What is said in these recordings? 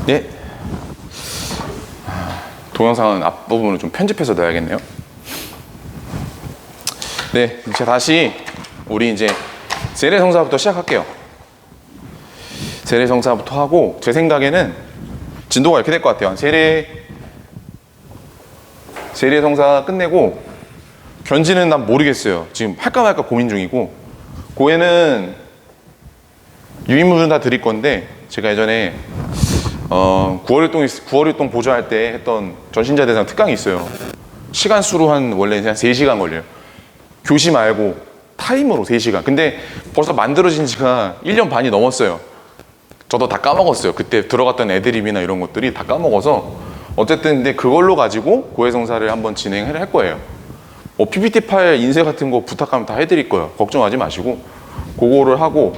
예. 동영상은 앞부분을 좀 편집해서 넣어야겠네요. 네, 이제 다시 우리 이제 세례성사부터 시작할게요. 세례성사부터 하고, 제 생각에는 진도가 이렇게 될 것 같아요. 세례성사 끝내고 견지는 난 모르겠어요. 지금 할까 말까 고민 중이고, 고해는 유인물은 다 드릴 건데, 제가 예전에 9월율동 보조할 때 했던 전신자 대상 특강이 있어요. 시간 수로 원래 그냥 3시간 걸려요. 교시 말고 타임으로 3시간. 근데 벌써 만들어진 지가 1년 반이 넘었어요. 저도 다 까먹었어요. 그때 들어갔던 애드립이나 이런 것들이 다 까먹어서. 어쨌든 근데 그걸로 가지고 고해성사를 한번 진행을 할 거예요. PPT 파일 인쇄 같은 거 부탁하면 다 해드릴 거예요. 걱정하지 마시고 그거를 하고,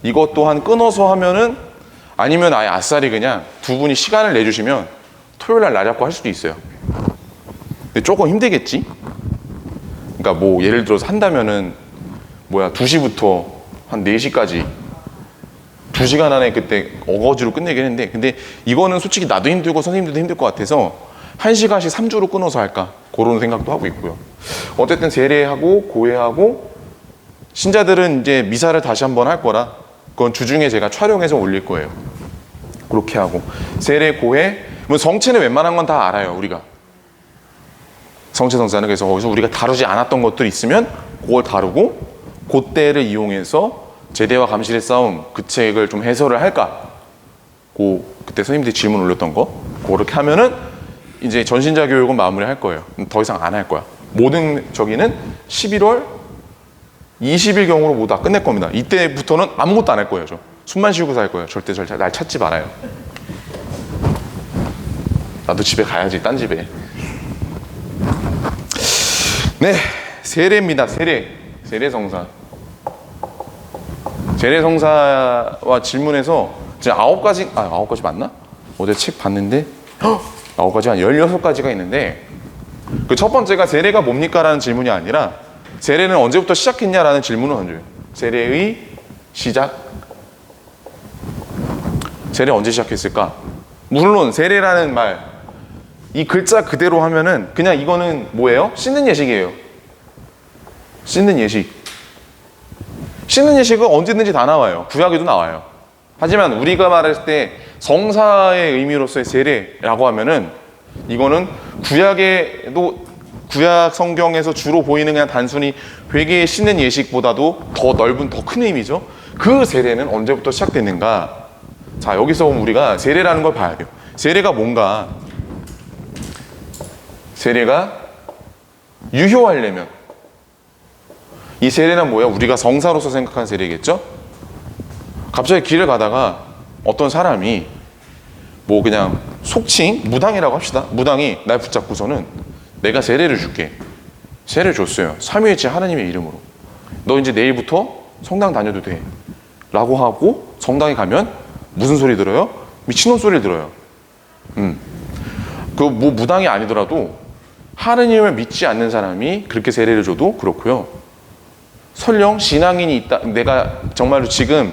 이것 또한 끊어서 하면은, 아니면 아예 아싸리 그냥 두 분이 시간을 내주시면 토요일 날 잡고 할 수도 있어요. 근데 조금 힘들겠지? 그러니까 뭐 예를 들어서 한다면은 2시부터 한 4시까지 2시간 안에 그때 어거지로 끝내긴 했는데, 근데 이거는 솔직히 나도 힘들고 선생님들도 힘들 것 같아서 1시간씩 3주로 끊어서 할까? 그런 생각도 하고 있고요. 어쨌든 세례하고 고해하고, 신자들은 이제 미사를 다시 한번 할 거라 그건 주중에 제가 촬영해서 올릴 거예요. 그렇게 하고, 세례, 고해, 뭐 성체는 웬만한 건 다 알아요, 우리가. 성체성사는. 그래서 거기서 우리가 다루지 않았던 것들이 있으면 그걸 다루고, 그때를 이용해서 제대와 감실의 싸움, 그 책을 좀 해설을 할까? 그때 선생님들이 질문 올렸던 거, 그렇게 하면은 이제 전신자 교육은 마무리 할 거예요. 더 이상 안 할 거야. 모든 저기는 11월 20일 경으로 모두 다 끝낼 겁니다. 이때부터는 아무것도 안 할 거예요. 저 숨만 쉬고 살 거예요. 절대 날 찾지 말아요. 나도 집에 가야지, 딴 집에. 네, 세례입니다. 세례성사. 세례성사와 질문에서 지금 9가지 맞나? 어제 책 봤는데 9가지, 한 16가지가 있는데, 그 첫 번째가 세례가 뭡니까? 라는 질문이 아니라 세례는 언제부터 시작했냐라는 질문을 던져요. 세례의 시작. 세례 언제 시작했을까? 물론 세례라는 말, 이 글자 그대로 하면은 그냥 이거는 뭐예요? 씻는 예식이에요. 씻는 예식. 씻는 예식은 언제든지 다 나와요. 구약에도 나와요. 하지만 우리가 말할 때 성사의 의미로서의 세례라고 하면은, 이거는 구약 성경에서 주로 보이는 그냥 단순히 회개의 씻는 예식보다도 더 넓은, 더 큰 의미죠. 그 세례는 언제부터 시작됐는가? 자, 여기서 우리가 세례라는 걸 봐야 돼요. 세례가 뭔가? 세례가 유효하려면, 이 세례는 뭐야? 우리가 성사로서 생각하는 세례겠죠? 갑자기 길을 가다가 어떤 사람이 그냥 속칭 무당이라고 합시다. 무당이 날 붙잡고서는 내가 세례를 줄게. 세례를 줬어요. 삼위일체 하나님의 이름으로. 너 이제 내일부터 성당 다녀도 돼. 라고 하고 성당에 가면 무슨 소리 들어요? 미친놈 소리를 들어요. 무당이 아니더라도 하느님을 믿지 않는 사람이 그렇게 세례를 줘도 그렇고요. 설령 신앙인이 있다, 내가 정말로 지금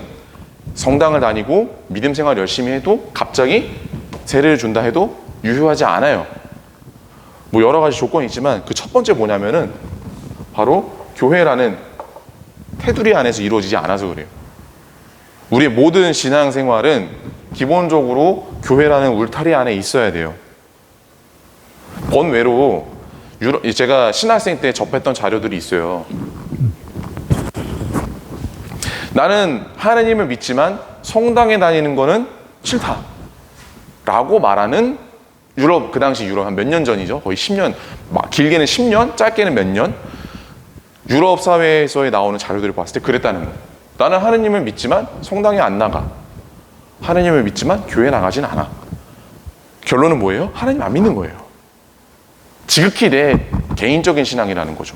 성당을 다니고 믿음 생활 열심히 해도 갑자기 세례를 준다 해도 유효하지 않아요. 여러 가지 조건이 있지만, 그 첫 번째 뭐냐면은 바로 교회라는 테두리 안에서 이루어지지 않아서 그래요. 우리의 모든 신앙생활은 기본적으로 교회라는 울타리 안에 있어야 돼요. 번외로 제가 신학생 때 접했던 자료들이 있어요. 나는 하나님을 믿지만 성당에 다니는 거는 싫다 라고 말하는 그 당시 유럽, 한 몇 년 전이죠. 거의 10년, 길게는 10년, 짧게는 몇 년, 유럽 사회에서 나오는 자료들을 봤을 때 그랬다는 거예요. 나는 하나님을 믿지만 성당에 안 나가. 하나님을 믿지만 교회 나가진 않아. 결론은 뭐예요? 하나님 안 믿는 거예요. 지극히 내 개인적인 신앙이라는 거죠.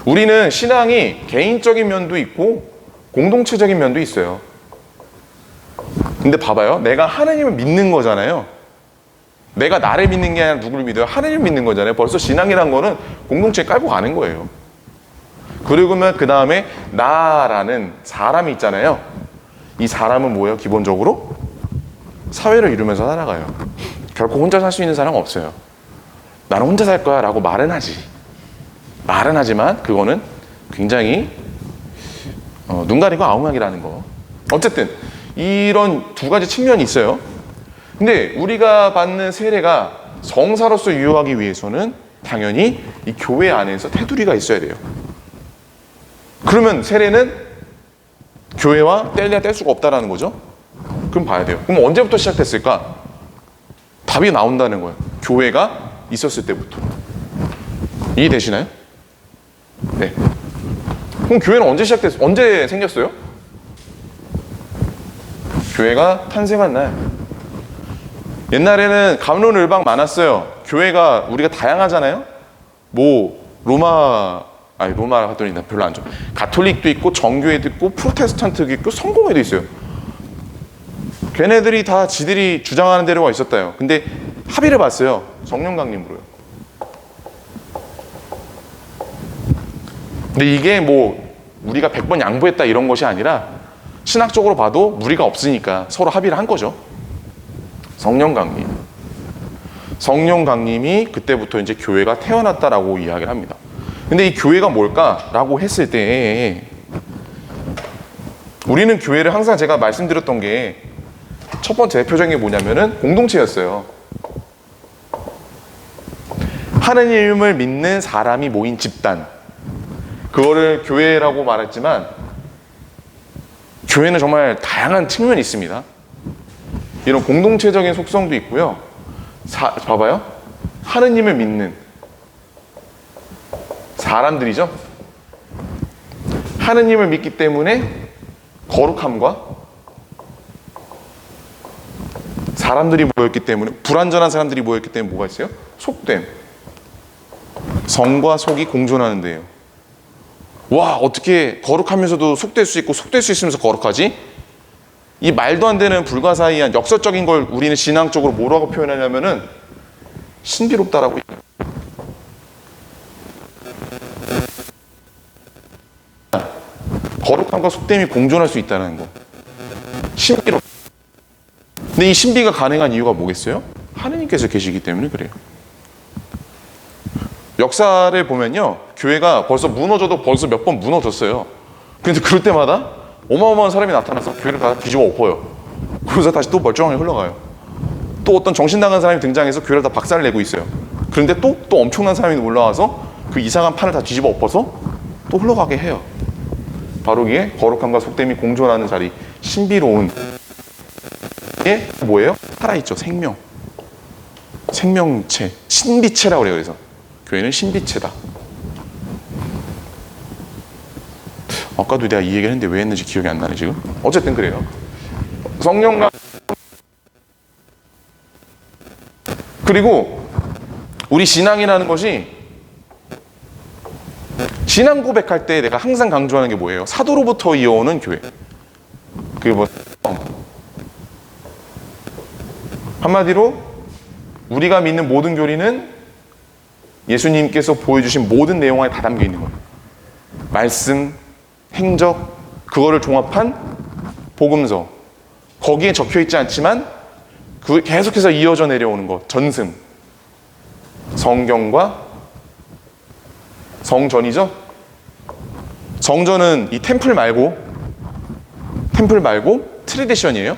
우리는 신앙이 개인적인 면도 있고 공동체적인 면도 있어요. 근데 봐봐요. 내가 하나님을 믿는 거잖아요. 내가 나를 믿는 게 아니라 누구를 믿어요? 하나님을 믿는 거잖아요. 벌써 신앙이란 거는 공동체에 깔고 가는 거예요. 그러면 그 다음에 나라는 사람이 있잖아요. 이 사람은 뭐예요? 기본적으로 사회를 이루면서 살아가요. 결코 혼자 살 수 있는 사람은 없어요. 나는 혼자 살 거야 라고 말은 하지만 그거는 굉장히 눈 가리고 아웅하기라는 거. 어쨌든 이런 두 가지 측면이 있어요. 근데 우리가 받는 세례가 성사로서 유효하기 위해서는 당연히 이 교회 안에서 테두리가 있어야 돼요. 그러면 세례는 교회와 뗄래야 뗄 수가 없다라는 거죠. 그럼 봐야 돼요. 그럼 언제부터 시작됐을까? 답이 나온다는 거예요. 교회가 있었을 때부터. 이해되시나요? 네. 그럼 교회는 언제 생겼어요? 교회가 탄생한 날. 옛날에는 갑론을박 많았어요. 교회가 우리가 다양하잖아요. 뭐 로마 갔더니 나 별로 안 좋아. 가톨릭도 있고 정교회도 있고 프로테스탄트도 있고 성공회도 있어요. 걔네들이 다 지들이 주장하는 대로가 있었다요. 근데 합의를 봤어요. 성령 강림으로요. 근데 이게 뭐 우리가 100번 양보했다 이런 것이 아니라 신학적으로 봐도 무리가 없으니까 서로 합의를 한 거죠. 성령 강림. 성령 강림이 그때부터 이제 교회가 태어났다라고 이야기를 합니다. 근데 이 교회가 뭘까라고 했을 때 우리는 교회를 항상 제가 말씀드렸던 게 첫 번째 대표적인 게 뭐냐면은 공동체였어요. 하느님을 믿는 사람이 모인 집단. 그거를 교회라고 말했지만 교회는 정말 다양한 측면이 있습니다. 이런 공동체적인 속성도 있고요. 봐봐요. 하느님을 믿는 사람들이죠. 하느님을 믿기 때문에 거룩함과 사람들이 모였기 때문에 불완전한 사람들이 모였기 때문에 뭐가 있어요? 속됨. 성과 속이 공존하는 데요. 와, 어떻게 거룩하면서도 속될 수 있고 속될 수 있으면서 거룩하지? 이 말도 안 되는 불가사의한 역설적인 걸 우리는 신앙적으로 뭐라고 표현하냐면은 신비롭다라고. 거룩함과 속됨이 공존할 수 있다는 거. 신비롭. 근데 이 신비가 가능한 이유가 뭐겠어요? 하느님께서 계시기 때문에 그래요. 역사를 보면요, 교회가 벌써 무너져도 벌써 몇 번 무너졌어요. 근데 그럴 때마다 어마어마한 사람이 나타나서 교회를 다 뒤집어 엎어요. 그래서 다시 또 멀쩡하게 흘러가요. 또 어떤 정신나간 사람이 등장해서 교회를 다 박살을 내고 있어요. 그런데 또 엄청난 사람이 올라와서 그 이상한 판을 다 뒤집어 엎어서 또 흘러가게 해요. 바로 이게 거룩함과 속됨이 공존하는 자리, 신비로운 게 뭐예요? 살아있죠. 생명체, 신비체라고 그래요. 그래서 교회는 신비체다. 아까도 내가 이 얘기를 했는데 왜 했는지 기억이 안 나네 지금. 어쨌든 그래요. 성령과 그리고 우리 신앙이라는 것이 신앙 고백할 때 내가 항상 강조하는 게 뭐예요? 사도로부터 이어오는 교회. 그게 뭐 한마디로 우리가 믿는 모든 교리는 예수님께서 보여주신 모든 내용 안에 다 담겨 있는 거예요. 말씀, 행적, 그거를 종합한 복음서. 거기에 적혀 있지 않지만 그 계속해서 이어져 내려오는 것, 전승. 성경과 성전이죠. 성전은 이 템플 말고 트레디션이에요.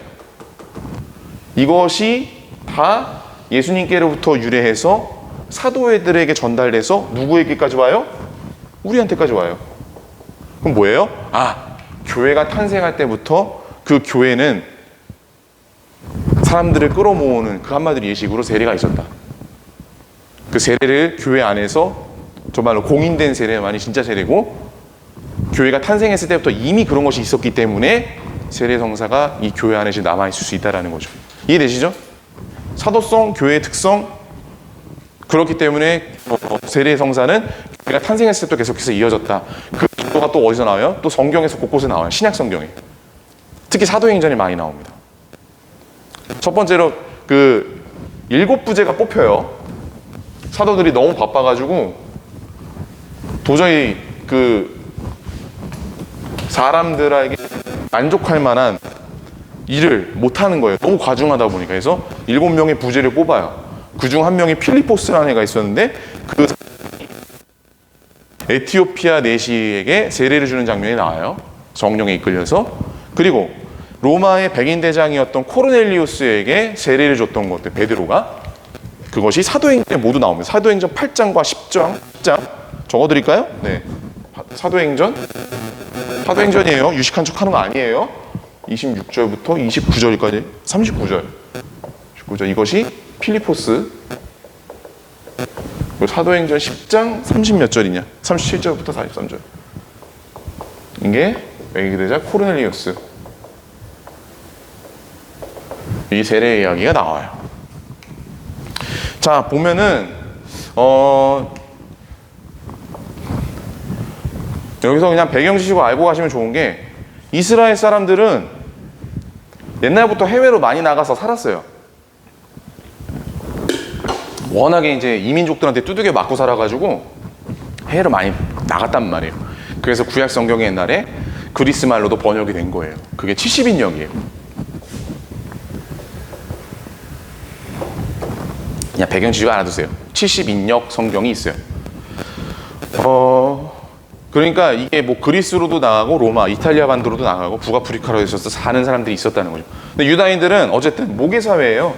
이것이 다 예수님께로부터 유래해서 사도애들에게 전달돼서 누구에게까지 와요? 우리한테까지 와요. 그럼 뭐예요? 교회가 탄생할 때부터 그 교회는 사람들을 끌어모으는 그 한마디로 예식으로 세례가 있었다. 그 세례를 교회 안에서 정말로 공인된 세례만이 진짜 세례고, 교회가 탄생했을 때부터 이미 그런 것이 있었기 때문에 세례 성사가 이 교회 안에 남아있을 수 있다는 거죠. 이해되시죠? 사도성, 교회의 특성, 그렇기 때문에 세례 성사는 교회가 탄생했을 때부터 계속해서 이어졌다. 그 기도가 또 어디서 나와요? 또 성경에서 곳곳에 나와요. 신약 성경에. 특히 사도행전이 많이 나옵니다. 첫 번째로 그 7부제가 뽑혀요. 사도들이 너무 바빠가지고 도저히 그 사람들에게 만족할 만한 일을 못하는 거예요. 너무 과중하다 보니까. 그래서 7명의 부제를 뽑아요. 그중 한 명이 필리포스라는 애가 있었는데 그 에티오피아 내시에게 세례를 주는 장면이 나와요. 성령에 이끌려서. 그리고 로마의 백인 대장이었던 코르넬리우스에게 세례를 줬던 것들, 베드로가. 그것이 사도행전에 모두 나옵니다. 사도행전 8장과 10장 적어드릴까요? 네. 사도행전이에요. 유식한 척하는 거 아니에요. 26절부터 29절까지 39절. 이것이 필리포스. 그리고 사도행전 10장 30몇 절이냐? 37절부터 43절. 이게 백인대장 코르넬리우스. 이 세례 이야기가 나와요. 자, 보면은 여기서 그냥 배경 지식으로 알고 가시면 좋은 게, 이스라엘 사람들은 옛날부터 해외로 많이 나가서 살았어요. 워낙에 이제 이민족들한테 두들겨 맞고 살아가지고 해외로 많이 나갔단 말이에요. 그래서 구약 성경이 옛날에 그리스 말로도 번역이 된 거예요. 그게 70인역이에요. 그냥 배경 지식 알아두세요. 70인역 성경이 있어요. 그러니까 이게 뭐 그리스로도 나가고 로마, 이탈리아 반도로도 나가고 북아프리카로 있어서 사는 사람들이 있었다는 거죠. 근데 유다인들은 어쨌든 모계 사회예요.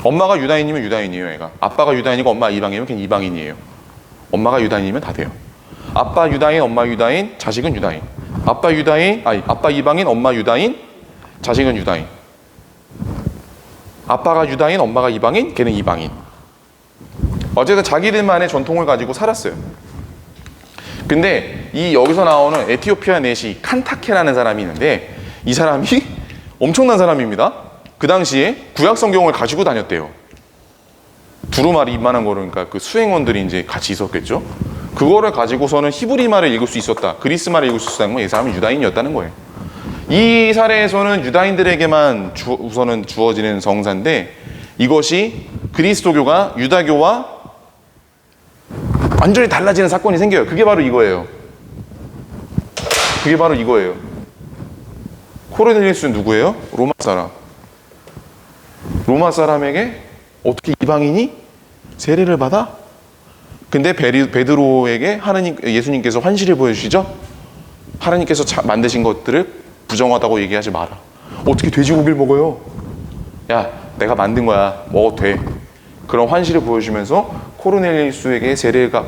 엄마가 유다인이면 유다인이에요, 애가. 아빠가 유다인이고 엄마가 이방인이면 그냥 이방인이에요. 엄마가 유다인이면 다 돼요. 아빠 유다인, 엄마 유다인, 자식은 유다인. 아빠 이방인, 엄마 유다인, 자식은 유다인. 아빠가 유다인, 엄마가 이방인, 걔는 이방인. 어쨌든 자기들만의 전통을 가지고 살았어요. 근데 여기서 나오는 에티오피아 내시 칸타케라는 사람이 있는데, 이 사람이 엄청난 사람입니다. 그 당시에 구약 성경을 가지고 다녔대요. 두루마리 이만한 거를, 그러니까 그 수행원들이 이제 같이 있었겠죠. 그거를 가지고서는 히브리 말을 읽을 수 있었다, 그리스 말을 읽을 수 있었다는 건 이 사람은 유다인이었다는 거예요. 이 사례에서는 유다인들에게만 우선은 주어지는 성사인데, 이것이 그리스도교가 유다교와 완전히 달라지는 사건이 생겨요. 그게 바로 이거예요. 코르넬리우스는 누구예요? 로마 사람. 로마 사람에게 어떻게 이방인이 세례를 받아? 근데 베드로에게 예수님께서 환시를 보여주시죠? 하나님께서 만드신 것들을 부정하다고 얘기하지 마라. 어떻게 돼지고기를 먹어요? 야, 내가 만든 거야. 먹어도 돼. 그런 환시를 보여주면서 코르넬리우스에게 세례가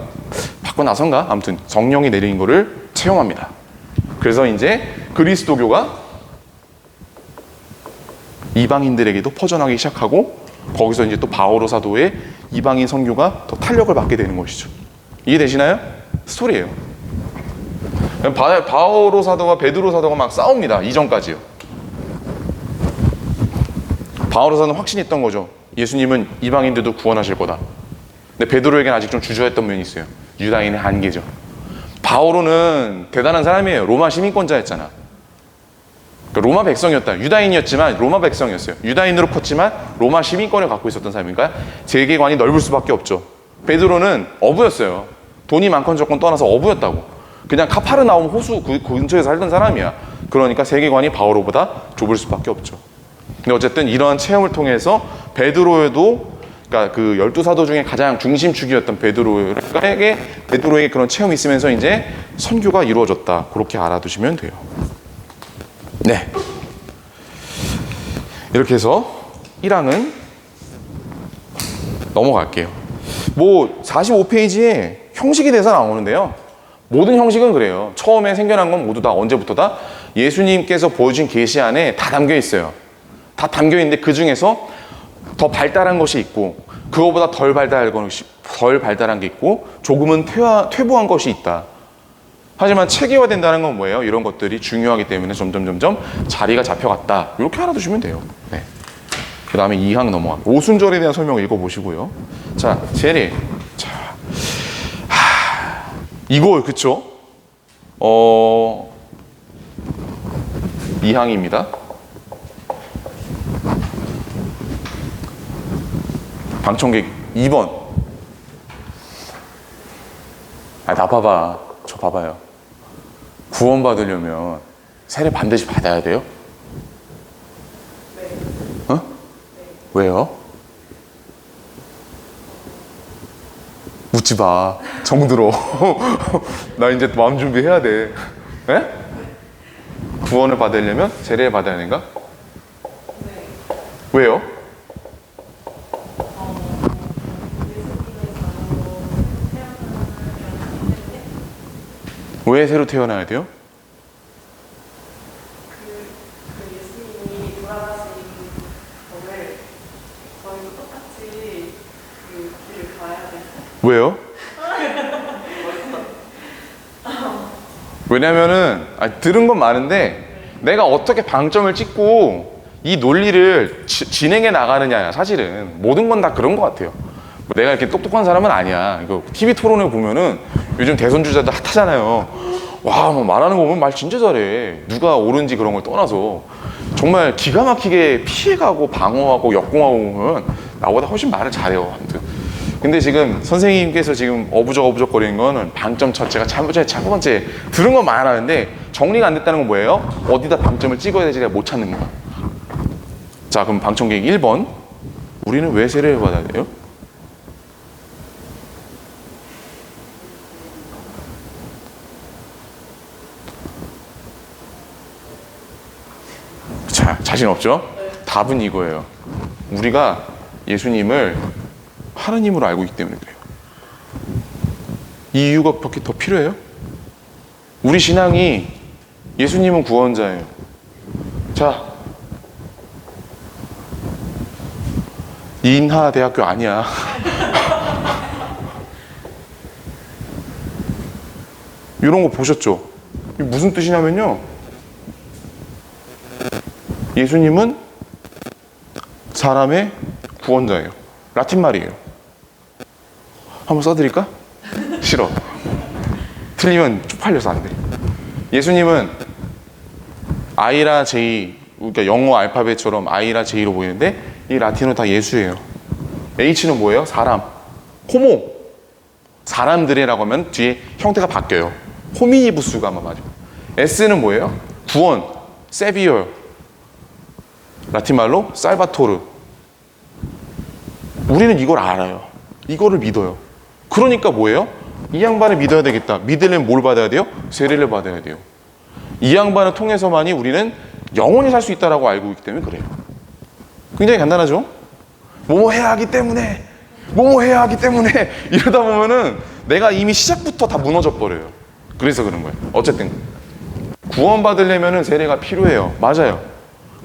받고 나선가? 아무튼 성령이 내린 거를 체험합니다. 그래서 이제 그리스도교가 이방인들에게도 퍼져나가기 시작하고, 거기서 이제 또 바오로 사도의 이방인 선교가 더 탄력을 받게 되는 것이죠. 이해되시나요? 스토리예요. 바오로 사도와 베드로 사도가 막 싸웁니다. 이전까지요. 바오로 사도는 확신했던 거죠. 예수님은 이방인들도 구원하실 거다. 근데 베드로에게는 아직 좀 주저했던 면이 있어요. 유다인의 한계죠. 바오로는 대단한 사람이에요. 로마 시민권자였잖아. 그러니까 로마 백성이었다. 유다인이었지만 로마 백성이었어요. 유다인으로 컸지만 로마 시민권을 갖고 있었던 사람이니까 세계관이 넓을 수밖에 없죠. 베드로는 어부였어요. 돈이 많건 적건 떠나서 어부였다고. 그냥 카파르나움 호수 근처에 살던 사람이야. 그러니까 세계관이 바오로보다 좁을 수밖에 없죠. 근데 어쨌든 이러한 체험을 통해서 베드로에도, 그러니까 그 12사도 중에 가장 중심축이었던 베드로에게 그런 체험이 있으면서 이제 선교가 이루어졌다. 그렇게 알아두시면 돼요. 네. 이렇게 해서 1항은 넘어갈게요. 뭐 45페이지에 형식에 대해서 나오는데요. 모든 형식은 그래요. 처음에 생겨난 건 모두 다 언제부터다? 예수님께서 보여준 계시 안에 다 담겨 있어요. 다 담겨 있는데 그 중에서 더 발달한 것이 있고, 그거보다 덜 발달한 게 있고, 조금은 퇴보한 것이 있다. 하지만 체계화된다는 건 뭐예요? 이런 것들이 중요하기 때문에 점점 자리가 잡혀갔다. 이렇게 알아두시면 돼요. 네. 그 다음에 2항 넘어갑니다. 오순절에 대한 설명을 읽어보시고요. 자, 세례. 자, 이거 그쵸? 2항입니다. 방청객 2번. 나 봐봐. 저 봐봐요. 구원받으려면 세례 반드시 받아야 돼요? 왜요? 묻지 마. 정들어. 나 이제 마음 준비해야 돼. 에? 구원을 받으려면 세례를 받아야 하는가? 왜요? 왜 새로 태어나야 돼요? 예수님이 돌아가신 거를 저희도 똑같이 그 길을 가야 돼서. 왜요? 왜냐면은 들은 건 많은데 내가 어떻게 방점을 찍고 이 논리를 진행해 나가느냐야. 사실은 모든 건 다 그런 것 같아요. 내가 이렇게 똑똑한 사람은 아니야. 이거 TV 토론에 보면은 요즘 대선 주자들 핫하잖아요. 와, 뭐 말하는 거 보면 말 진짜 잘해. 누가 옳은지 그런 걸 떠나서 정말 기가 막히게 피해가고 방어하고 역공하고 보면 나보다 훨씬 말을 잘해요. 아무튼. 근데 지금 선생님께서 지금 어부적 거리는 거는 방점 첫째가 첫 번째 들은 건 많았는데 정리가 안 됐다는 건 뭐예요? 어디다 방점을 찍어야 될지 내가 못 찾는 거야. 자, 그럼 방청 계획 1번. 우리는 왜 세례를 받아야 돼요? 자, 자신 없죠? 답은 이거예요. 우리가 예수님을 하나님으로 알고 있기 때문에 그래요. 이 이유가 그렇게 더 필요해요? 우리 신앙이 예수님은 구원자예요. 자, 인하대학교 아니야. 이런 거 보셨죠? 이게 무슨 뜻이냐면요, 예수님은 사람의 구원자예요. 라틴 말이에요. 한번 써드릴까? 싫어. 틀리면 쪽팔려서 안 돼. 예수님은 I라 J, 그러니까 영어 알파벳처럼 I라 J로 보이는데 이 라틴어 다 예수예요. H는 뭐예요? 사람. 호모. 사람들이라고 하면 뒤에 형태가 바뀌어요. 호미니부스가 아마 맞아요. S는 뭐예요? 구원. 세비어. 라틴 말로 살바토르. 우리는 이걸 알아요. 이거를 믿어요. 그러니까 뭐예요? 이 양반을 믿어야 되겠다. 믿으려면 뭘 받아야 돼요? 세례를 받아야 돼요. 이 양반을 통해서만이 우리는 영원히 살 수 있다고 알고 있기 때문에 그래요. 굉장히 간단하죠? 뭐뭐 해야 하기 때문에, 뭐뭐 해야 하기 때문에 이러다 보면은 내가 이미 시작부터 다 무너져 버려요. 그래서 그런 거예요. 어쨌든 구원받으려면 세례가 필요해요. 맞아요.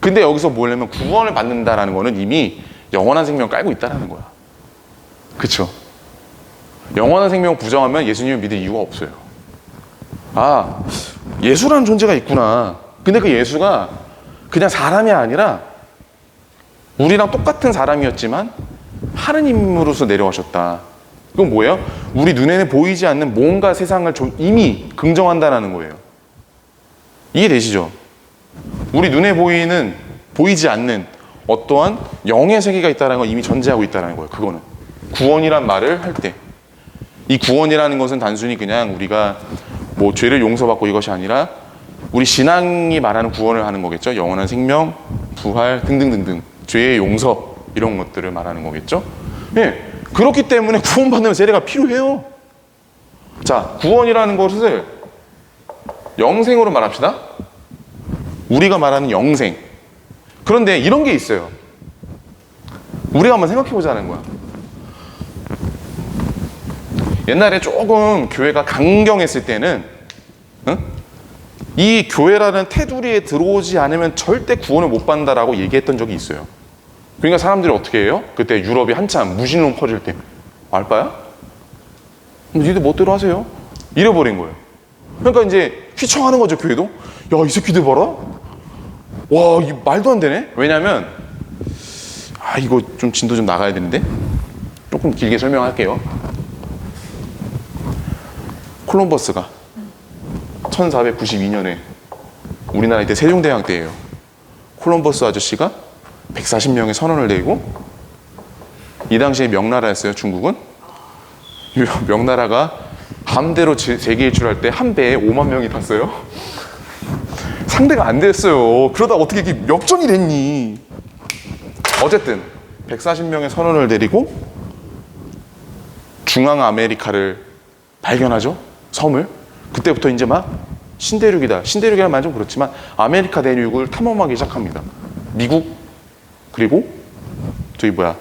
근데 여기서 뭐냐면 구원을 받는다라는 거는 이미 영원한 생명을 깔고 있다는 거야. 그쵸? 영원한 생명을 부정하면 예수님을 믿을 이유가 없어요. 아, 예수라는 존재가 있구나. 근데 그 예수가 그냥 사람이 아니라 우리랑 똑같은 사람이었지만 하느님으로서 내려오셨다. 그건 뭐예요? 우리 눈에는 보이지 않는 뭔가 세상을 좀 이미 긍정한다는 거예요. 이해되시죠? 우리 눈에 보이지 않는 어떠한 영의 세계가 있다는 걸 이미 전제하고 있다는 거예요. 그거는 구원이란 말을 할 때, 이 구원이라는 것은 단순히 그냥 우리가 뭐 죄를 용서받고 이것이 아니라 우리 신앙이 말하는 구원을 하는 거겠죠. 영원한 생명, 부활 등등등등, 죄의 용서 이런 것들을 말하는 거겠죠. 예, 그렇기 때문에 구원받는 세례가 필요해요. 자, 구원이라는 것을 영생으로 말합시다. 우리가 말하는 영생. 그런데 이런 게 있어요. 우리가 한번 생각해 보자는 거야. 옛날에 조금 교회가 강경했을 때는 이 교회라는 테두리에 들어오지 않으면 절대 구원을 못 받는다라고 얘기했던 적이 있어요. 그러니까 사람들이 어떻게 해요? 그때 유럽이 한참 무신론 퍼질 때 알바야? 니들 멋대로 하세요. 이래버린 거예요. 그러니까 이제 휘청하는 거죠. 교회도. 야, 이 새끼들 봐라. 와, 이 말도 안 되네. 왜냐면 이거 좀 진도 좀 나가야 되는데 조금 길게 설명할게요. 콜럼버스가 1492년에 우리나라 이때 세종대왕 때예요. 콜럼버스 아저씨가 140명의 선원을 내고, 이 당시에 명나라였어요. 중국은 명나라가 함대로 세계 일출할 때 한 배에 5만 명이 탔어요. 상대가 안 됐어요. 그러다 어떻게 이렇게 역전이 됐니? 어쨌든 140명의 선원을 데리고 중앙 아메리카를 발견하죠. 섬을. 그때부터 이제 막 신대륙이다. 신대륙이라는 말은 좀 그렇지만 아메리카 대륙을 탐험하기 시작합니다. 미국 그리고 저기 뭐야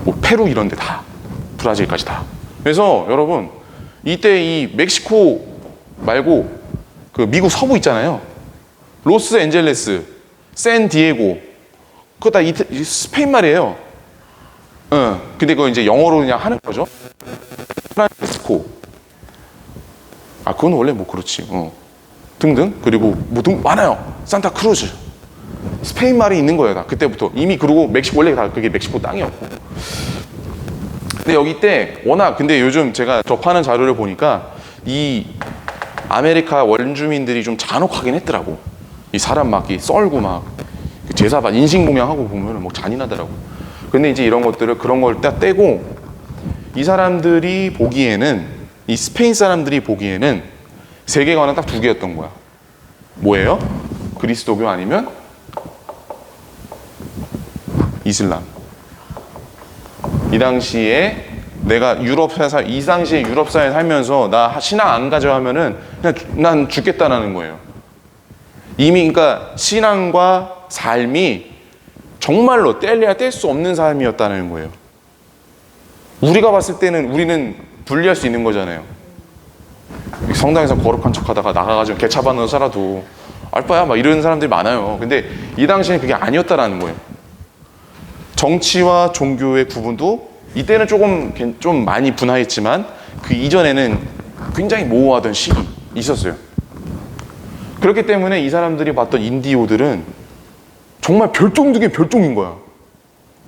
뭐 페루 이런 데 다 브라질까지 다. 그래서 여러분 이때 이 멕시코 말고 그 미국 서부 있잖아요. 로스앤젤레스, 샌디에고 그거 다 스페인 말이에요. 근데 그거 이제 영어로 그냥 하는 거죠. 프란시스코. 아 그건 원래 뭐 그렇지. 등등 그리고 뭐 많아요. 산타크루즈. 스페인 말이 있는 거예요. 다 그때부터 이미. 그리고 멕시코 원래 다 그게 멕시코 땅이었고. 근데 여기 때 워낙 근데 요즘 제가 접하는 자료를 보니까 이 아메리카 원주민들이 좀 잔혹하긴 했더라고. 이 사람 막 썰고 막 제사반 인신공양하고 보면은 뭐 잔인하더라고. 근데 이제 이런 것들을 그런 걸 딱 떼고 이 사람들이 보기에는 이 스페인 사람들이 보기에는 세계관은 딱 두 개였던 거야. 뭐예요? 그리스도교 아니면 이슬람. 이 당시에 내가 이 당시에 유럽 사회에 살면서 나 신앙 안 가져 하면은 그냥 난 죽겠다라는 거예요. 이미 그러니까 신앙과 삶이 정말로 뗄래야 뗄 수 없는 삶이었다는 거예요. 우리가 봤을 때는 우리는 분리할 수 있는 거잖아요. 성당에서 거룩한 척하다가 나가가지고 개차반으로 살아도 알바야 막 이런 사람들이 많아요. 근데 이 당시에는 그게 아니었다라는 거예요. 정치와 종교의 구분도 이때는 좀 많이 분화했지만 그 이전에는 굉장히 모호하던 시기 있었어요. 그렇기 때문에 이 사람들이 봤던 인디오들은 정말 별종 중에 별종인 거야.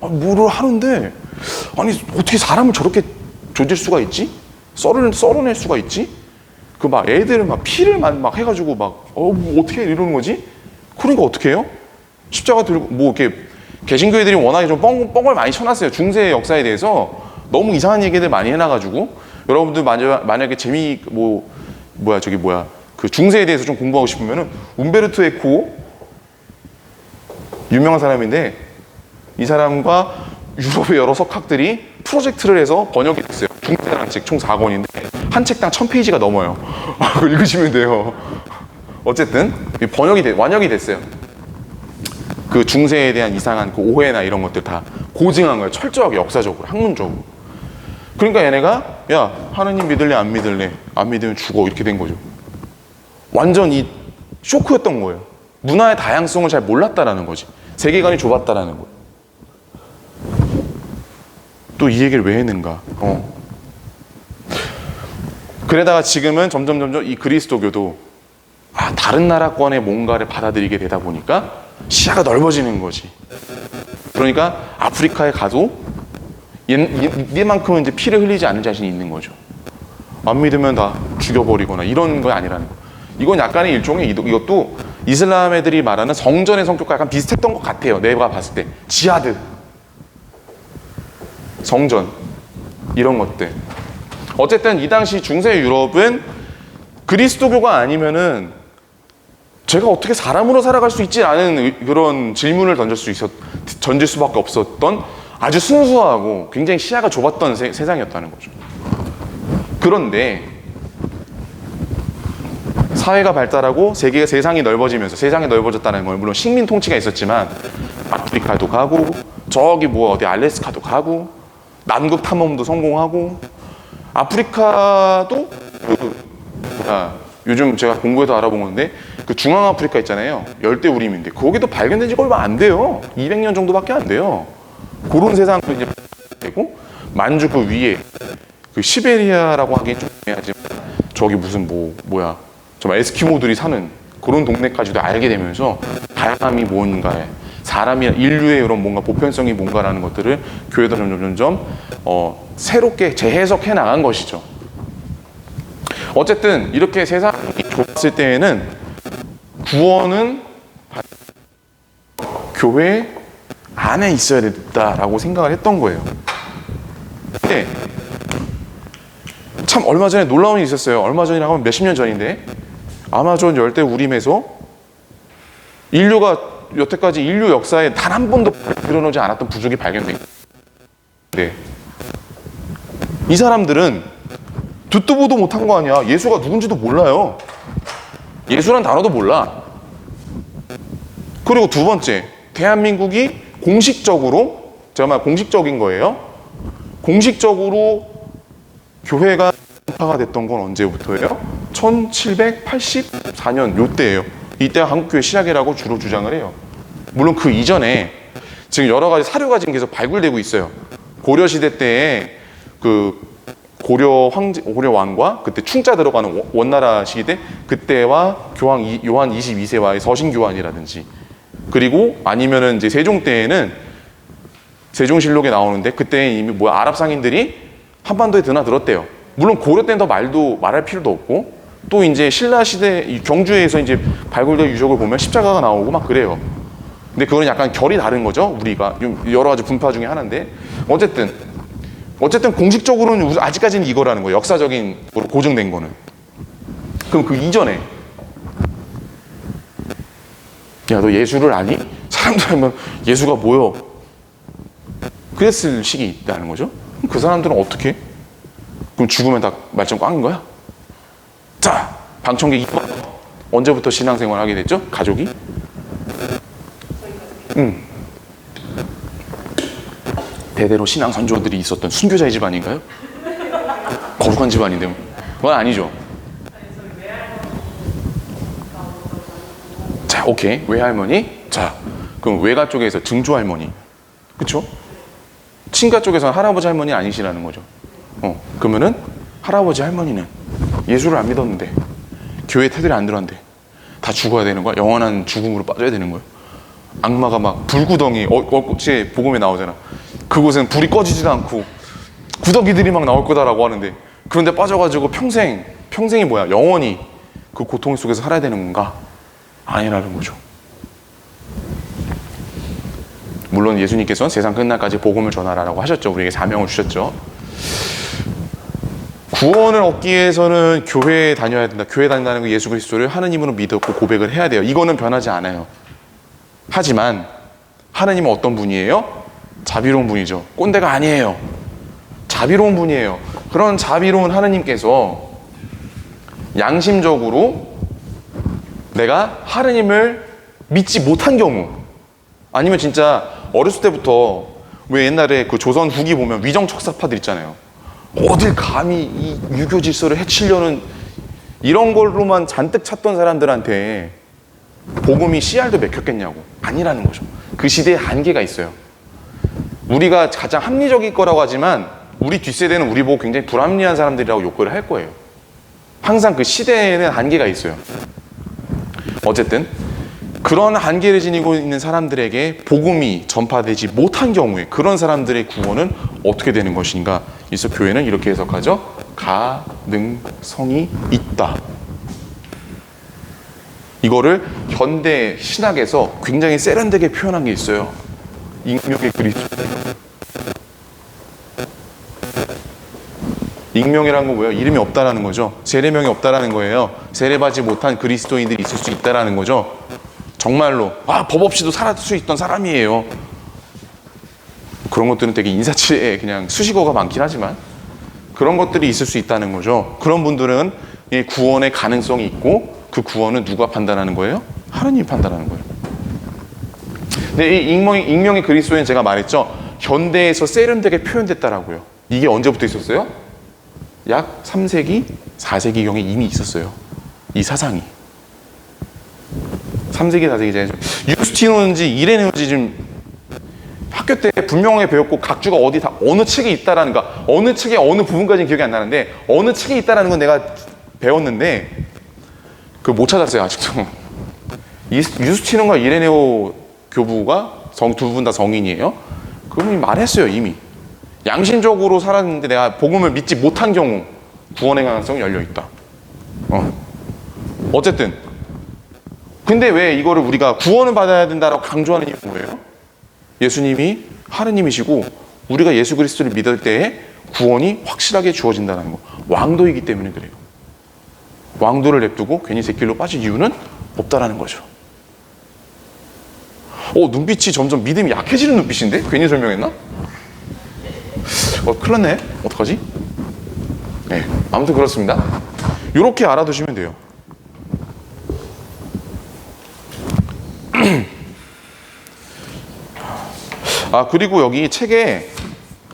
뭐를 하는데 아니 어떻게 사람을 저렇게 조질 수가 있지? 썰어낼 수가 있지? 그 막 애들은 막 피를 막 해가지고 뭐 어떻게 이러는 거지? 그러니까 어떻게 해요? 십자가 들고 뭐 이렇게 개신교회들이 워낙에 좀 뻥을 많이 쳐놨어요. 중세 역사에 대해서 너무 이상한 얘기들 많이 해놔가지고 여러분들 만약에 그 중세에 대해서 좀 공부하고 싶으면은 움베르토 에코 유명한 사람인데 이 사람과 유럽의 여러 석학들이 프로젝트를 해서 번역이 됐어요. 중세라는 책 총 4권인데 한 책당 1000페이지가 넘어요. 그거 읽으시면 돼요. 어쨌든 완역이 됐어요. 그 중세에 대한 이상한 그 오해나 이런 것들 다 고증한 거예요. 철저하게 역사적으로, 학문적으로. 그러니까 얘네가 야 하느님 믿을래 안 믿을래? 안 믿으면 죽어 이렇게 된 거죠. 완전 이 쇼크였던 거예요. 문화의 다양성을 잘 몰랐다라는 거지. 세계관이 좁았다라는 거예요. 또 이 얘기를 왜 했는가? 그러다가 지금은 점점 이 그리스도교도 다른 나라권의 뭔가를 받아들이게 되다 보니까 시야가 넓어지는 거지. 그러니까 아프리카에 가도 얘만큼은 이제 피를 흘리지 않는 자신이 있는 거죠. 안 믿으면 다 죽여버리거나 이런 건 아니라는 거. 이건 약간의 일종의 이것도 이슬람 애들이 말하는 성전의 성격과 약간 비슷했던 것 같아요. 내가 봤을 때 지하드, 성전 이런 것들. 어쨌든 이 당시 중세 유럽은 그리스도교가 아니면은 제가 어떻게 사람으로 살아갈 수 있지 않은 그런 질문을 던질 수밖에 없었던 아주 순수하고 굉장히 시야가 좁았던 세상이었다는 거죠. 그런데 사회가 발달하고 세상이 넓어졌다는 건 물론 식민 통치가 있었지만 아프리카도 가고 저기 어디 알래스카도 가고 남극 탐험도 성공하고 아프리카도 요즘 제가 공부해서 알아본 건데 그 중앙 아프리카 있잖아요. 열대우림인데 거기도 발견된 지가 얼마 안 돼요. 200년 정도밖에 안 돼요. 그런 세상도 이제 되고 만주 그 위에 그 시베리아라고 하긴 좀 애매하지만 저기 무슨 정말 에스키모들이 사는 그런 동네까지도 알게 되면서 다양함이 뭔가에 사람이나 인류의 이런 뭔가 보편성이 뭔가라는 것들을 교회도 점점 새롭게 재해석해 나간 것이죠. 어쨌든 이렇게 세상이 좁았을 때에는 구원은 교회 안에 있어야 된다라고 생각을 했던 거예요. 근데 참 얼마 전에 놀라운 일이 있었어요. 얼마 전이라고 하면 몇십 년 전인데 아마존 열대우림에서 인류가 여태까지 인류 역사에 단 한 번도 드러나지 않았던 부족이 발견된 거예요. 네. 이 사람들은 듣도 보도 못한 거 아니야. 예수가 누군지도 몰라요. 예수란 단어도 몰라. 그리고 두 번째, 대한민국이 공식적으로, 제가 말 공식적인 거예요. 공식적으로 교회가 전파가 됐던 건 언제부터예요? 1784년 요때예요. 이때가 한국교회 시작이라고 주로 주장을 해요. 물론 그 이전에 지금 여러 가지 사료가 지금 계속 발굴되고 있어요. 고려시대 때에 그 고려 왕과 그때 충자 들어가는 원나라 시기 때 그때와 요한 22세와의 서신 교환이라든지, 그리고 아니면은 이제 세종 때에는 세종실록에 나오는데 그때 이미 아랍 상인들이 한반도에 드나들었대요. 물론 고려 때는 더 말할 필요도 없고, 또 이제 신라 시대 경주에서 이제 발굴된 유적을 보면 십자가가 나오고 막 그래요. 근데 그거는 약간 결이 다른 거죠. 우리가 여러 가지 분파 중에 하나인데, 어쨌든 공식적으로는 아직까지는 이거라는 거예요. 역사적인 고증된 거는. 그럼 그 이전에 야, 너 예수를 아니? 사람들 하면 예수가 뭐요? 그랬을 시기 있다는 거죠. 그 사람들은 어떻게? 그럼 죽으면 다 말점 꽝인 거야? 자, 방청객 2번. 언제부터 신앙생활 하게 됐죠? 가족이? 대대로 신앙 선조들이 있었던 순교자의 집 아닌가요? 거룩한 집 아닌데 그건 아니죠. 자, 오케이. 외할머니. 자, 그럼 외가 쪽에서 증조할머니, 그쵸? 친가 쪽에서는 할아버지 할머니 아니시라는 거죠. 그러면은 할아버지 할머니는 예수를 안 믿었는데, 교회 태들이 안 들었는데 다 죽어야 되는 거야? 영원한 죽음으로 빠져야 되는 거예요? 악마가 막 불구덩이, 제 복음에 나오잖아. 그곳엔 불이 꺼지지도 않고 구더기들이 막 나올 거다라고 하는데, 그런데 빠져가지고 평생이 뭐야? 영원히 그 고통 속에서 살아야 되는 건가? 아니라는 거죠. 물론 예수님께서는 세상 끝날까지 복음을 전하라고 하셨죠. 우리에게 사명을 주셨죠. 구원을 얻기 위해서는 교회에 다녀야 된다. 교회 다닌다는 거, 예수 그리스도를 하느님으로 믿었고 고백을 해야 돼요. 이거는 변하지 않아요. 하지만 하느님은 어떤 분이에요? 자비로운 분이죠. 꼰대가 아니에요. 자비로운 분이에요. 그런 자비로운 하느님께서 양심적으로 내가 하느님을 믿지 못한 경우, 아니면 진짜 어렸을 때부터, 왜 옛날에 그 조선 후기 보면 위정척사파들 있잖아요. 어딜 감히 이 유교 질서를 해치려는 이런 걸로만 잔뜩 찾던 사람들한테 복음이 씨알도 맥혔겠냐고. 아니라는 거죠. 그 시대에 한계가 있어요. 우리가 가장 합리적일 거라고 하지만 우리 뒷세대는 우리 보고 굉장히 불합리한 사람들이라고 욕을 할 거예요. 항상 그 시대에는 한계가 있어요. 어쨌든 그런 한계를 지니고 있는 사람들에게 복음이 전파되지 못한 경우에 그런 사람들의 구원은 어떻게 되는 것인가? 그래서 교회는 이렇게 해석하죠. 가능성이 있다. 이거를 현대 신학에서 굉장히 세련되게 표현한 게 있어요. 익명의 그리스도. 익명이라는 건 뭐예요? 이름이 없다라는 거죠. 세례명이 없다라는 거예요. 세례받지 못한 그리스도인들이 있을 수 있다라는 거죠. 정말로 법 없이도 살아갈 수 있던 사람이에요. 그런 것들은 되게 인사치에 그냥 수식어가 많긴 하지만 그런 것들이 있을 수 있다는 거죠. 그런 분들은 이 구원의 가능성이 있고, 그 구원은 누가 판단하는 거예요? 하느님이 판단하는 거예요. 근데 이 익명의 그리스도인, 제가 말했죠. 현대에서 세련되게 표현됐다라고요. 이게 언제부터 있었어요? 약 3세기, 4세기경에 이미 있었어요. 이 사상이. 3세기, 4세기 전에 유스티노인지 이레네인지 좀 학교 때 분명하게 배웠고, 각주가 어느 책에 있다라는 거, 어느 책의 어느 부분까지는 기억이 안 나는데 어느 책에 있다라는 건 내가 배웠는데 그거 못 찾았어요 아직도. 유스티노가 이레네오 교부가 두 분 다 성인이에요. 그분이 말했어요. 이미 양심적으로 살았는데 내가 복음을 믿지 못한 경우 구원의 가능성이 열려있다. 어쨌든 근데 왜 이거를 우리가 구원을 받아야 된다라고 강조하는 이유는 뭐예요? 예수님이 하느님이시고 우리가 예수 그리스도를 믿을 때에 구원이 확실하게 주어진다는 거. 왕도이기 때문에 그래요. 왕도를 냅두고 괜히 새길로 빠질 이유는 없다라는 거죠. 눈빛이 점점 믿음이 약해지는 눈빛인데? 괜히 설명했나? 큰일 났네. 어떡하지? 네, 아무튼 그렇습니다. 이렇게 알아두시면 돼요. 그리고 여기 책에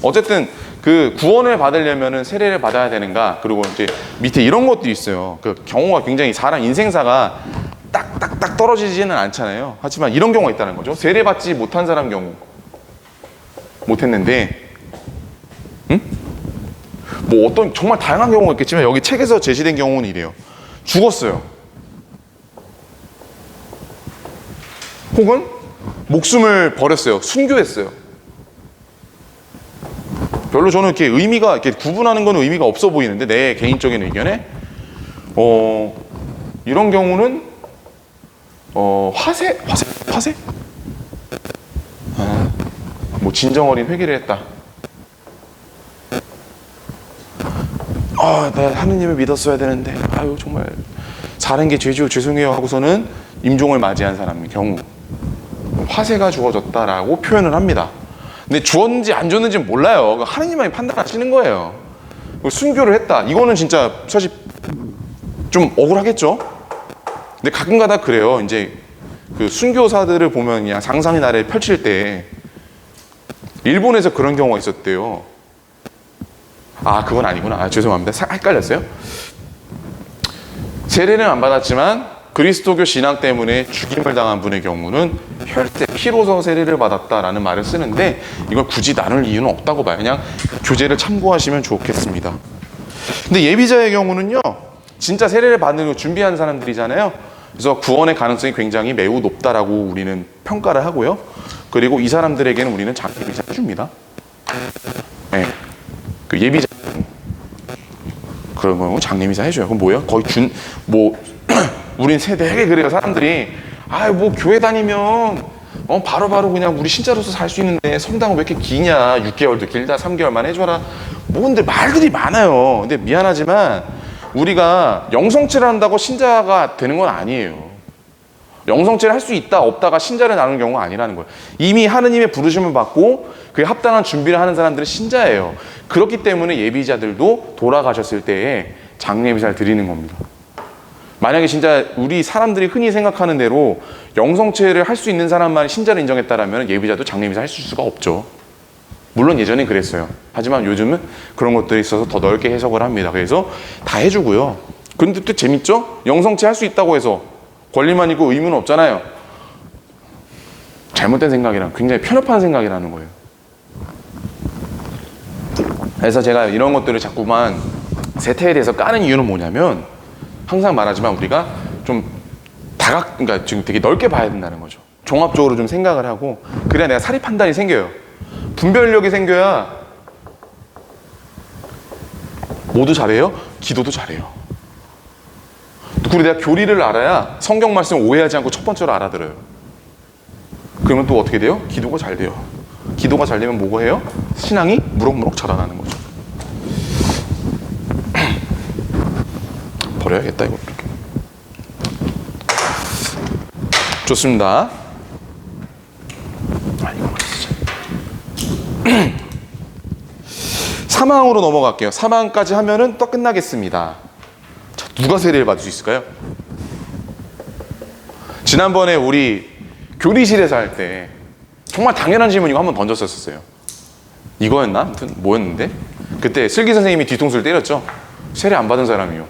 어쨌든 그 구원을 받으려면은 세례를 받아야 되는가, 그리고 이제 밑에 이런 것도 있어요. 그 경우가 굉장히 사람 인생사가 딱딱딱 떨어지지는 않잖아요. 하지만 이런 경우가 있다는 거죠. 세례 받지 못한 사람 경우, 못했는데, 뭐 어떤 정말 다양한 경우가 있겠지만 여기 책에서 제시된 경우는 이래요. 죽었어요. 혹은 목숨을 버렸어요. 순교했어요. 별로 저는 이렇게 구분하는 건 의미가 없어 보이는데, 내 개인적인 의견에 이런 경우는 화세? 뭐 진정 어린 회개를 했다. 나 하느님을 믿었어야 되는데, 정말 사는 게 죄죠, 죄송해요 하고서는 임종을 맞이한 사람의 경우, 화세가 주어졌다라고 표현을 합니다. 근데 주었는지 안 주었는지 몰라요. 하느님만이 판단하시는 거예요. 순교를 했다. 이거는 진짜 사실 좀 억울하겠죠. 근데 가끔가다 그래요. 이제 그 순교사들을 보면 그냥 상상의 나래를 펼칠 때 일본에서 그런 경우가 있었대요. 그건 아니구나. 죄송합니다. 헷갈렸어요. 세례는 안 받았지만 그리스도교 신앙 때문에 죽임을 당한 분의 경우는 혈세, 피로서 세례를 받았다라는 말을 쓰는데, 이걸 굳이 나눌 이유는 없다고 봐요. 그냥 교재를 참고하시면 좋겠습니다. 근데 예비자의 경우는요, 진짜 세례를 받는 준비한 사람들이잖아요. 그래서 구원의 가능성이 굉장히 매우 높다라고 우리는 평가를 하고요. 그리고 이 사람들에게는 우리는 장례비자를 줍니다. 네. 그 예비자 그런 경우 장례비자 해줘요. 그럼 뭐예요? 거의 우린 세대에 그래요. 사람들이 뭐 교회 다니면 바로바로 그냥 우리 신자로서 살 수 있는데 성당은 왜 이렇게 기냐? 6개월도 길다, 3개월만 해줘라. 뭔데 말들이 많아요. 근데 미안하지만 우리가 영성체를 한다고 신자가 되는 건 아니에요. 영성체를 할 수 있다 없다가 신자를 나누는 경우가 아니라는 거예요. 이미 하느님의 부르심을 받고 그에 합당한 준비를 하는 사람들은 신자예요. 그렇기 때문에 예비자들도 돌아가셨을 때에 장례비자를 드리는 겁니다. 만약에 진짜 우리 사람들이 흔히 생각하는 대로 영성체를 할 수 있는 사람만 신자를 인정했다라면 예비자도 장례비자 할 수가 없죠. 물론 예전엔 그랬어요. 하지만 요즘은 그런 것들이 있어서 더 넓게 해석을 합니다. 그래서 다 해주고요. 근데 또 재밌죠? 영성체 할 수 있다고 해서 권리만 있고 의무는 없잖아요. 잘못된 생각이랑 굉장히 편협한 생각이라는 거예요. 그래서 제가 이런 것들을 자꾸만 세태에 대해서 까는 이유는 뭐냐면, 항상 말하지만 우리가 좀 그러니까 지금 되게 넓게 봐야 된다는 거죠. 종합적으로 좀 생각을 하고, 그래야 내가 사리 판단이 생겨요. 분별력이 생겨야 모두 잘해요? 기도도 잘해요. 그리고 내가 교리를 알아야 성경 말씀을 오해하지 않고 첫 번째로 알아들어요. 그러면 또 어떻게 돼요? 기도가 잘 돼요. 기도가 잘 되면 뭐가 해요? 신앙이 무럭무럭 자라나는 거죠. 버려야겠다 이거. 좋습니다. 이거 진짜. 사망으로 넘어갈게요. 사망까지 하면은 또 끝나겠습니다. 자, 누가 세례를 받을 수 있을까요? 지난번에 우리 교리실에서 할 때 정말 당연한 질문이고 한번 던졌었어요. 이거였나? 아무튼 뭐였는데? 그때 슬기 선생님이 뒤통수를 때렸죠. 세례 안 받은 사람이요.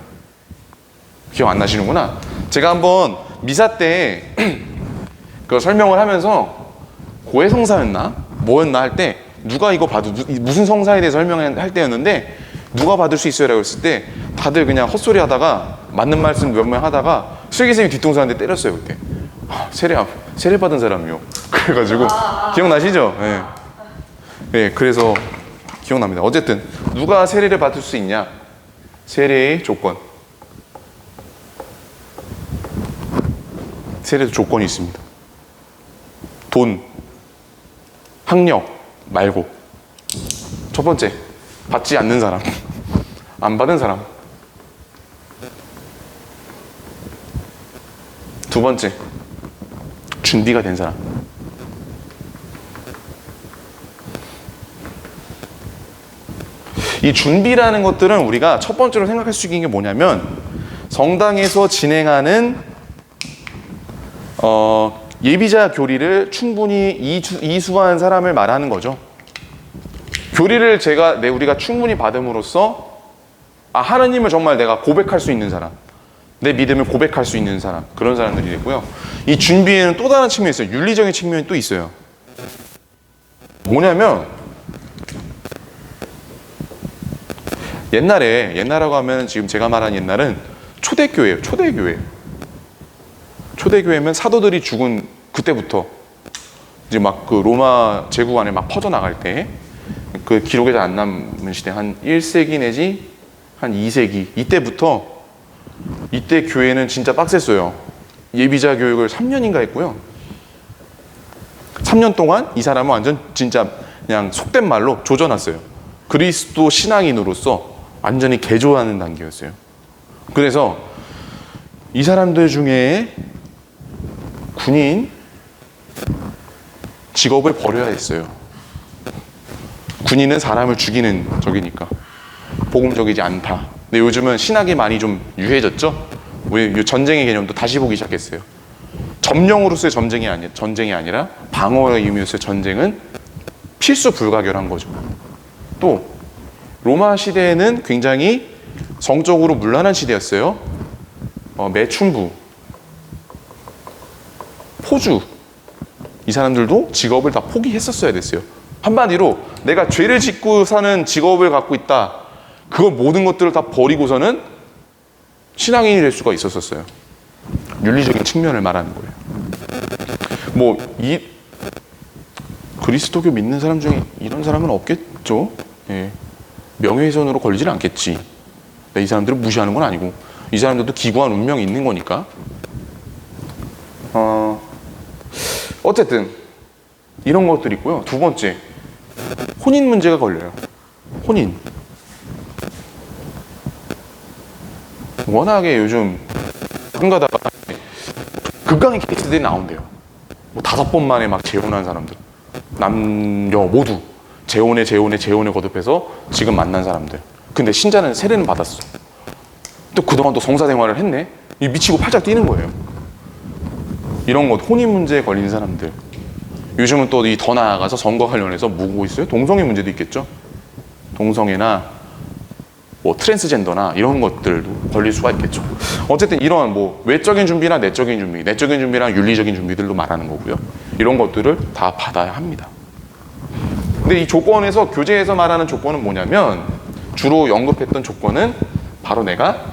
기억 안 나시는구나. 제가 한번 미사 때 그 설명을 하면서 고해성사였나? 뭐였나 할 때 누가 이거 봐도 무슨 성사에 대해서 설명할 때였는데, 누가 받을 수 있어요? 라고 했을 때 다들 그냥 헛소리 하다가 맞는 말씀 몇 명 하다가 슬기 선생님이 뒤통수 한 대 때렸어요. 그때 세례 받은 사람이요. 그래가지고 기억나시죠? 네. 네, 그래서 기억납니다. 어쨌든 누가 세례를 받을 수 있냐? 세례의 조건. 세례도 조건이 있습니다. 돈, 학력 말고. 첫 번째, 받지 않는 사람, 안 받은 사람. 두 번째, 준비가 된 사람. 이 준비라는 것들은 우리가 첫 번째로 생각할 수 있는 게 뭐냐면 성당에서 진행하는 예비자 교리를 충분히 이수한 사람을 말하는 거죠. 교리를 우리가 충분히 받음으로써 하나님을 정말 내가 고백할 수 있는 사람, 내 믿음을 고백할 수 있는 사람, 그런 사람들이 있고요. 이 준비에는 또 다른 측면이 있어요. 윤리적인 측면이 또 있어요. 뭐냐면 옛날이라고 하면 지금 제가 말한 옛날은 초대교회예요. 초대교회면 사도들이 죽은 그때부터 이제 막 그 로마 제국 안에 막 퍼져나갈 때 그 기록에 잘 안 남은 시대 한 1세기 내지 한 2세기 이때 교회는 진짜 빡셌어요. 예비자 교육을 3년인가 했고요. 3년 동안 이 사람은 완전 진짜 그냥 속된 말로 조져놨어요. 그리스도 신앙인으로서 완전히 개조하는 단계였어요. 그래서 이 사람들 중에 군인 직업을 버려야 했어요. 군인은 사람을 죽이는 적이니까 복음적이지 않다. 근데 요즘은 신학이 많이 좀 유해졌죠. 왜 전쟁의 개념도 다시 보기 시작했어요. 점령으로서의 전쟁이 아니라 방어의 의미로서의 전쟁은 필수 불가결한 거죠. 또 로마 시대에는 굉장히 성적으로 문란한 시대였어요. 매춘부, 포주, 이 사람들도 직업을 다 포기했었어야 됐어요. 한마디로 내가 죄를 짓고 사는 직업을 갖고 있다. 그걸 모든 것들을 다 버리고서는 신앙인이 될 수가 있었어요. 윤리적인 측면을 말하는 거예요. 이 그리스도교 믿는 사람 중에 이런 사람은 없겠죠. 예. 명예훼손으로 걸리지는 않겠지. 이 사람들을 무시하는 건 아니고 이 사람들도 기구한 운명이 있는 거니까. 어쨌든 이런 것들이 있고요. 두 번째, 혼인 문제가 걸려요. 혼인. 워낙에 요즘 가다가 극강의 케이스들이 나온대요. 5번 만에 막 재혼한 사람들, 남녀 모두 재혼에 거듭해서 지금 만난 사람들. 근데 신자는 세례는 받았어. 또 그동안 또 성사 생활을 했네. 미치고 팔짝 뛰는 거예요. 이런 것, 혼인 문제에 걸린 사람들. 요즘은 또 더 나아가서 선거 관련해서 뭐고 있어요? 동성애 문제도 있겠죠. 동성애나 트랜스젠더나 이런 것들도 걸릴 수가 있겠죠. 어쨌든 이런 외적인 준비나 내적인 준비랑 윤리적인 준비들로 말하는 거고요. 이런 것들을 다 받아야 합니다. 근데 이 조건에서 교제에서 말하는 조건은 뭐냐면 주로 언급했던 조건은 바로 내가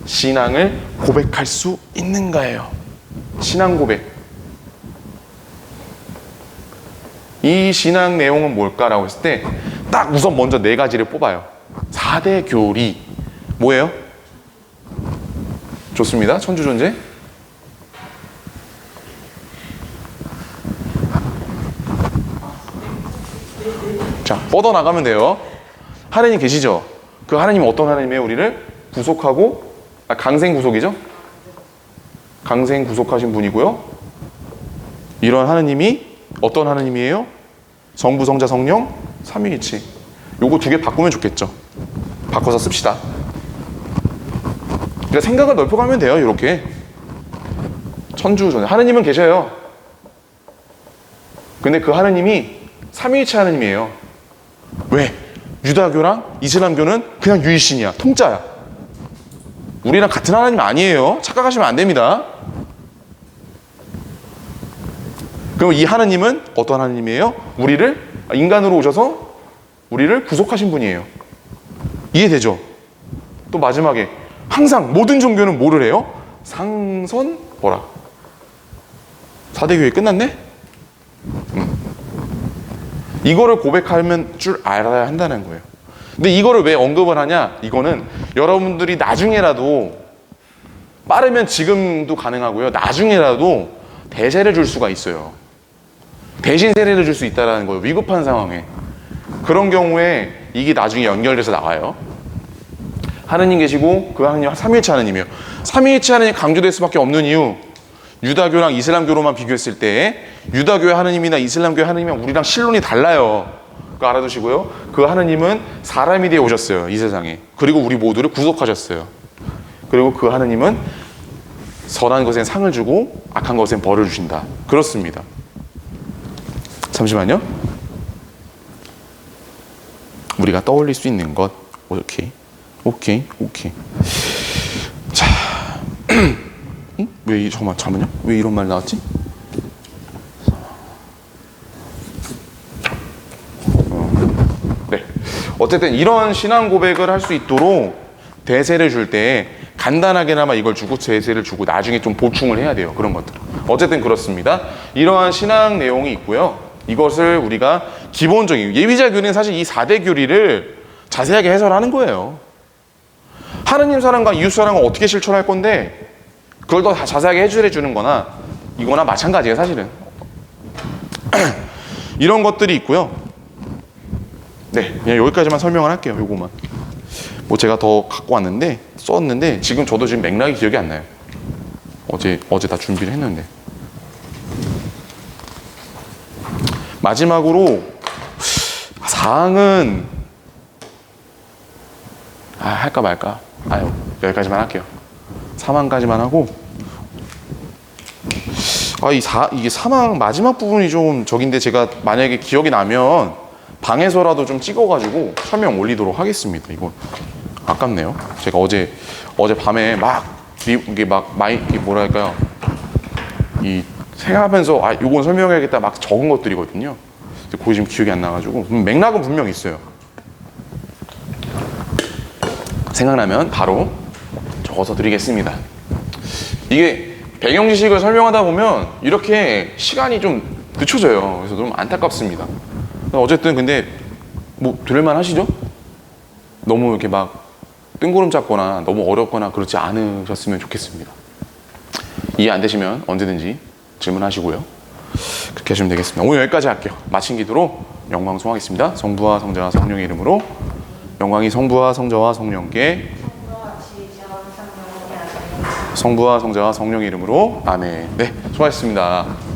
신앙을 고백할 수 있는가예요. 신앙 고백. 이 신앙 내용은 뭘까라고 했을 때 딱 우선 먼저 4가지를 뽑아요. 4대 교리. 뭐예요? 좋습니다. 천주존재. 자, 뻗어나가면 돼요. 하나님 계시죠? 그 하나님은 어떤 하나님이에요? 우리를 구속하고, 강생구속이죠? 강생구속하신 분이고요. 이런 하나님이 어떤 하나님이에요? 성부, 성자, 성령, 삼위일체. 요거 2개 바꾸면 좋겠죠. 바꿔서 씁시다. 그러니까 생각을 넓혀가면 돼요. 이렇게 천주존재. 하나님은 계셔요. 근데 그 하나님이 삼위일체 하나님이에요. 왜? 유다교랑 이슬람교는 그냥 유일신이야. 통짜야. 우리랑 같은 하나님 아니에요. 착각하시면 안 됩니다. 그럼 이 하나님은 어떤 하나님이에요? 인간으로 오셔서 우리를 구속하신 분이에요. 이해되죠? 또 마지막에 항상 모든 종교는 뭐를 해요? 상선 뭐라? 4대 교회 끝났네? 이거를 고백하면 줄 알아야 한다는 거예요. 근데 이거를 왜 언급을 하냐? 이거는 여러분들이 나중에라도, 빠르면 지금도 가능하고요, 나중에라도 대세를 줄 수가 있어요. 대신 세례를 줄 수 있다는 거예요. 위급한 상황에. 그런 경우에 이게 나중에 연결돼서 나와요. 하느님 계시고 그 하느님 삼위일체 하느님이에요. 삼위일체 하느님 강조될 수밖에 없는 이유, 유다교랑 이슬람교로만 비교했을 때 유다교의 하느님이나 이슬람교의 하느님이랑 우리랑 신론이 달라요. 그거 알아두시고요. 그 하느님은 사람이 되어 오셨어요. 이 세상에. 그리고 우리 모두를 구속하셨어요. 그리고 그 하느님은 선한 것엔 상을 주고 악한 것엔 벌을 주신다. 그렇습니다. 잠시만요. 우리가 떠올릴 수 있는 것. 오케이. 자, 왜 잠깐만요. 왜 이런 말 나왔지? 네. 어쨌든 이런 신앙 고백을 할 수 있도록 대세를 줄 때 간단하게나마 이걸 주고 대세를 주고 나중에 좀 보충을 해야 돼요. 그런 것들. 어쨌든 그렇습니다. 이러한 신앙 내용이 있고요. 이것을 우리가 기본적인 예비자 교리는 사실 이 4대 교리를 자세하게 해설하는 거예요. 하느님 사랑과 이웃 사랑을 어떻게 실천할 건데 그걸 더 자세하게 해설해 주는 거나 이거나 마찬가지예요. 사실은. 이런 것들이 있고요. 네, 그냥 여기까지만 설명을 할게요. 요거만. 뭐 제가 더 갖고 왔는데 썼는데 지금 저도 지금 맥락이 기억이 안 나요. 어제 다 준비를 했는데. 마지막으로 사항은 할까 말까. 여기까지만 할게요. 3항까지만 하고. 이게 3항 마지막 부분이 좀 적인데 제가 만약에 기억이 나면 방에서라도 좀 찍어가지고 설명 올리도록 하겠습니다. 이거 아깝네요. 제가 어제 밤에 이게 뭐랄까요? 이 생각하면서 요건 설명해야겠다 막 적은 것들이거든요. 그게 지금 기억이 안 나가지고 맥락은 분명 있어요. 생각나면 바로 적어서 드리겠습니다. 이게 배경 지식을 설명하다 보면 이렇게 시간이 좀 늦춰져요. 그래서 너무 안타깝습니다. 어쨌든 근데 뭐 들을만 하시죠? 너무 이렇게 막 뜬구름 잡거나 너무 어렵거나 그렇지 않으셨으면 좋겠습니다. 이해 안 되시면 언제든지 질문하시고요. 그렇게 하시면 되겠습니다. 오늘 여기까지 할게요. 마친 기도로 영광 송하겠습니다. 성부와 성자와 성령의 이름으로. 영광이 성부와 성자와 성령께, 성부와 성자와 성령의 이름으로. 아멘. 네, 수고하셨습니다.